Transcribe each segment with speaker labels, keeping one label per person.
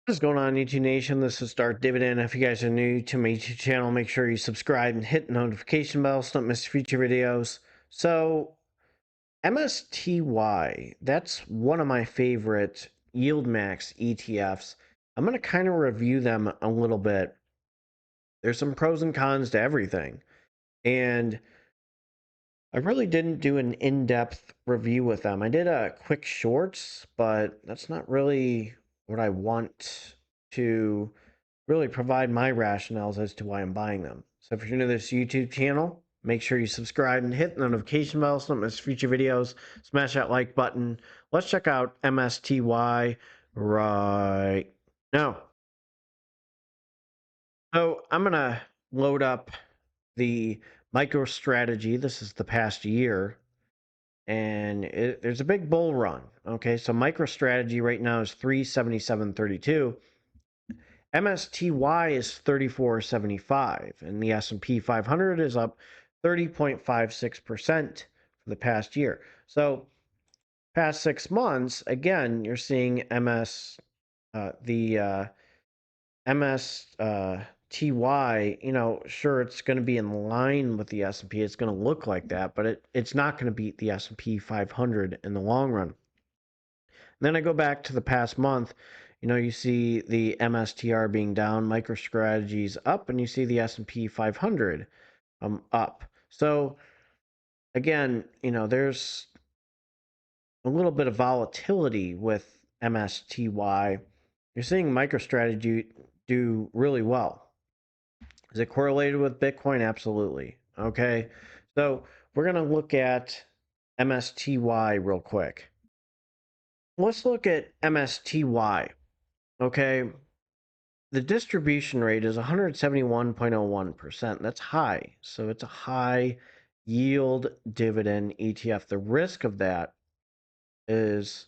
Speaker 1: What is going on, YouTube Nation? This is Darth Dividend. If you guys are new to my YouTube channel, make sure you subscribe and hit the notification bell so don't miss future videos. So, MSTY, that's one of my favorite YieldMax ETFs. I'm going to kind of review them a little bit. There's some pros and cons to everything. And I really didn't do an in-depth review with them. I did a quick shorts, but that's not really what I want to really provide my rationales as to why I'm buying them. So if you're new to this YouTube channel, make sure you subscribe and hit the notification bell so don't miss future videos. Smash that like button. Let's check out MSTY right now. So I'm going to load up the MicroStrategy. This is the past year. And there's a big bull run. Okay, so MicroStrategy right now is 377.32. MSTY is 34.75, and the S&P 500 is up 30.56% for the past year. So, past 6 months, again, you're seeing the MSTY, sure, it's going to be in line with the S&P. It's going to look like that, but it's not going to beat the S&P 500 in the long run. And then I go back to the past month. You see the MSTR being down, MicroStrategy's up, and you see the S&P 500 up. So again, there's a little bit of volatility with MSTY. You're seeing MicroStrategy do really well. Is it correlated with Bitcoin? Absolutely. Okay. So we're going to look at MSTY real quick. Let's look at MSTY. Okay. The distribution rate is 171.01%. That's high. So it's a high yield dividend ETF. The risk of that is,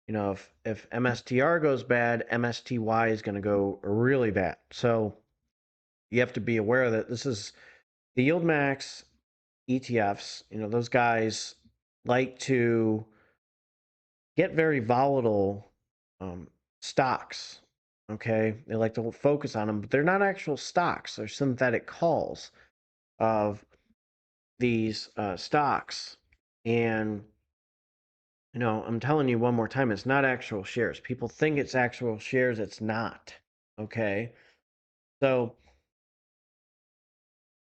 Speaker 1: if MSTR goes bad, MSTY is going to go really bad. So you have to be aware that this is the YieldMax ETFs. Those guys like to get very volatile stocks. Okay, they like to focus on them, but they're not actual stocks. They're synthetic calls of these stocks. And I'm telling you one more time, it's not actual shares. People think it's actual shares. It's not. Okay, so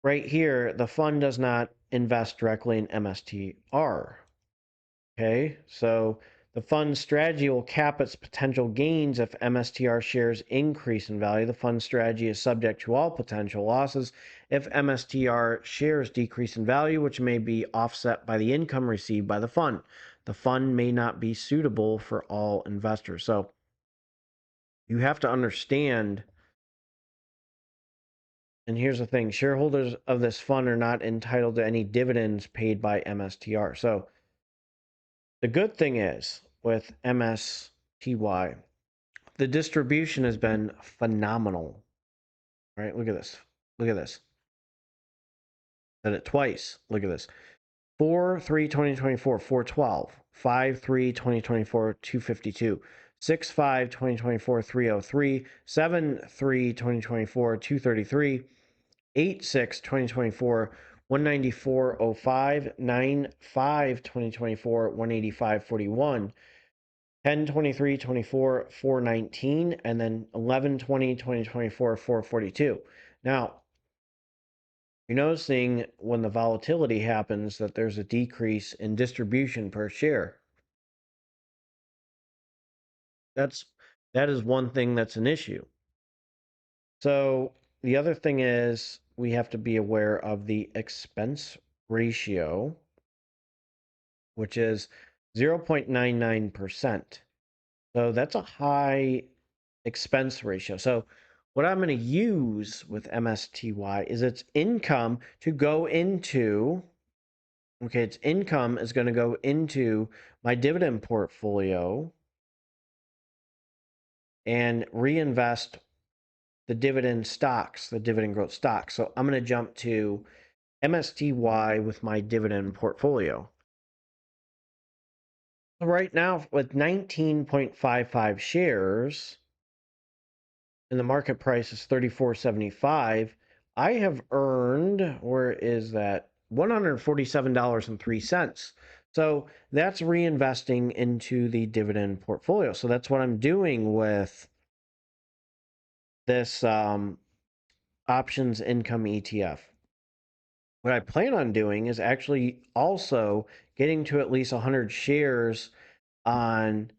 Speaker 1: right here, the fund does not invest directly in MSTR. Okay, so the fund's strategy will cap its potential gains if MSTR shares increase in value. The fund strategy is subject to all potential losses if MSTR shares decrease in value, which may be offset by the income received by the fund. The fund may not be suitable for all investors. So you have to understand, and here's the thing, shareholders of this fund are not entitled to any dividends paid by MSTR. So the good thing is with MSTY, the distribution has been phenomenal. Right? Look at this. Look at this. Said it twice. Look at this. 4/3/2024, 412. 5/3/2024, 252. 6/5/2024, 303. 7/3/2024, 233. 8/6/2024, 194.05. 9/5/2024, 185.41. 10/23/24, 419, and then 11/20/2024, 442. Now, you're noticing when the volatility happens that there's a decrease in distribution per share. That is one thing that's an issue. So the other thing is we have to be aware of the expense ratio, which is 0.99%. So that's a high expense ratio. So what I'm going to use with MSTY is its income to go into, okay, its income is going to go into my dividend portfolio and reinvest the dividend stocks, the dividend growth stocks. So I'm going to jump to MSTY with my dividend portfolio. So right now with 19.55 shares, and the market price is 34.75, I have earned, where is that? $147.03. So that's reinvesting into the dividend portfolio. So that's what I'm doing with this options income ETF. What I plan on doing is actually also getting to at least 100 shares on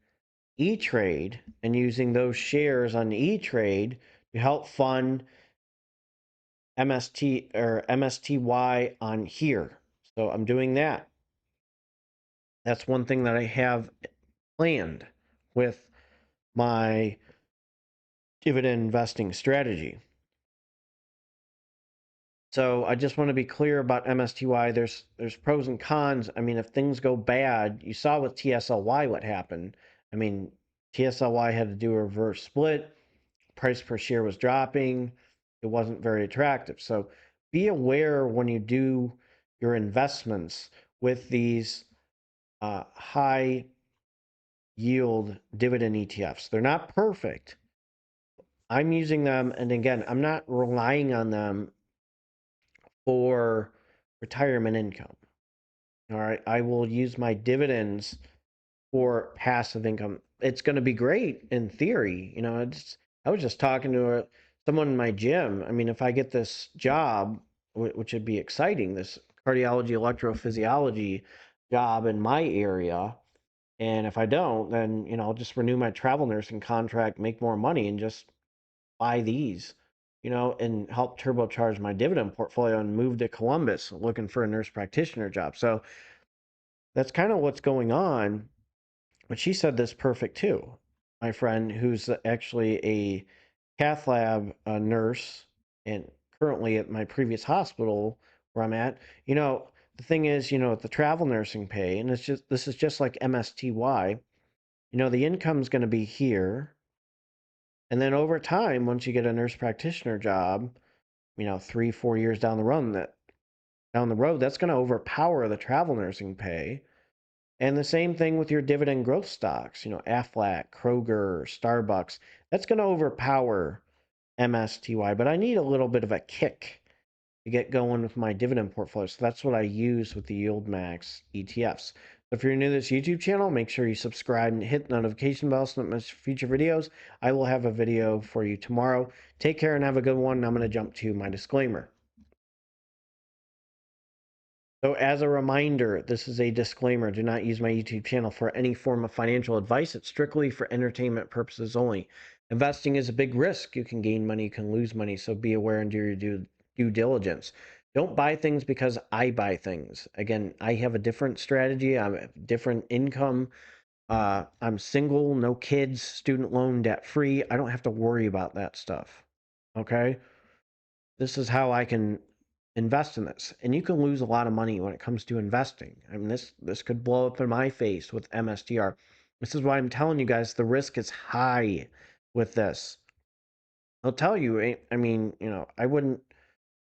Speaker 1: etrade and using those shares on etrade to help fund MSTY on here. So I'm doing that. That's one thing that I have planned with my dividend investing strategy. So I just want to be clear about MSTY. There's pros and cons. I mean, if things go bad, you saw with TSLY what happened. I mean, TSLY had to do a reverse split. Price per share was dropping. It wasn't very attractive. So be aware when you do your investments with these high yield dividend ETFs. They're not perfect. I'm using them, and again, I'm not relying on them for retirement income. All right, I will use my dividends for passive income. It's going to be great in theory. I was just talking to someone in my gym. I mean, if I get this job, which would be exciting, this cardiology electrophysiology job in my area, and if I don't, then I'll just renew my travel nursing contract, make more money, and just buy these, and help turbocharge my dividend portfolio and move to Columbus looking for a nurse practitioner job. So that's kind of what's going on. But she said this perfect too. My friend, who's actually a cath lab nurse and currently at my previous hospital where I'm at, the thing is, the travel nursing pay, and this is just like MSTY, the income's going to be here. And then over time, once you get a nurse practitioner job, 3-4 years down the road, that's going to overpower the travel nursing pay. And the same thing with your dividend growth stocks, Aflac, Kroger, Starbucks. That's going to overpower MSTY, but I need a little bit of a kick to get going with my dividend portfolio. So that's what I use with the YieldMax ETFs. If you're new to this YouTube channel, make sure you subscribe and hit the notification bell so that my future videos, I will have a video for you tomorrow. Take care and have a good one. I'm going to jump to my disclaimer. So as a reminder, this is a disclaimer. Do not use my YouTube channel for any form of financial advice. It's strictly for entertainment purposes only. Investing is a big risk. You can gain money, you can lose money. So be aware and do your due diligence. Don't buy things because I buy things. Again, I have a different strategy. I'm a different income. I'm single, no kids, student loan debt free. I don't have to worry about that stuff. Okay? This is how I can invest in this. And you can lose a lot of money when it comes to investing. I mean, this could blow up in my face with MSTR. This is why I'm telling you guys the risk is high with this. I'll tell you, I mean, I wouldn't,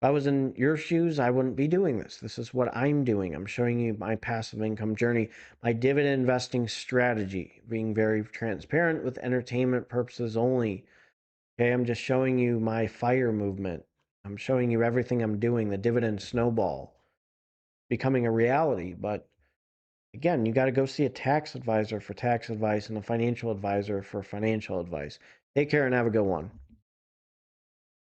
Speaker 1: if I was in your shoes, I wouldn't be doing this. This is what I'm doing. I'm showing you my passive income journey, my dividend investing strategy, being very transparent with entertainment purposes only. Okay, I'm just showing you my fire movement. I'm showing you everything I'm doing, the dividend snowball becoming a reality. But again, you got to go see a tax advisor for tax advice and a financial advisor for financial advice. Take care and have a good one.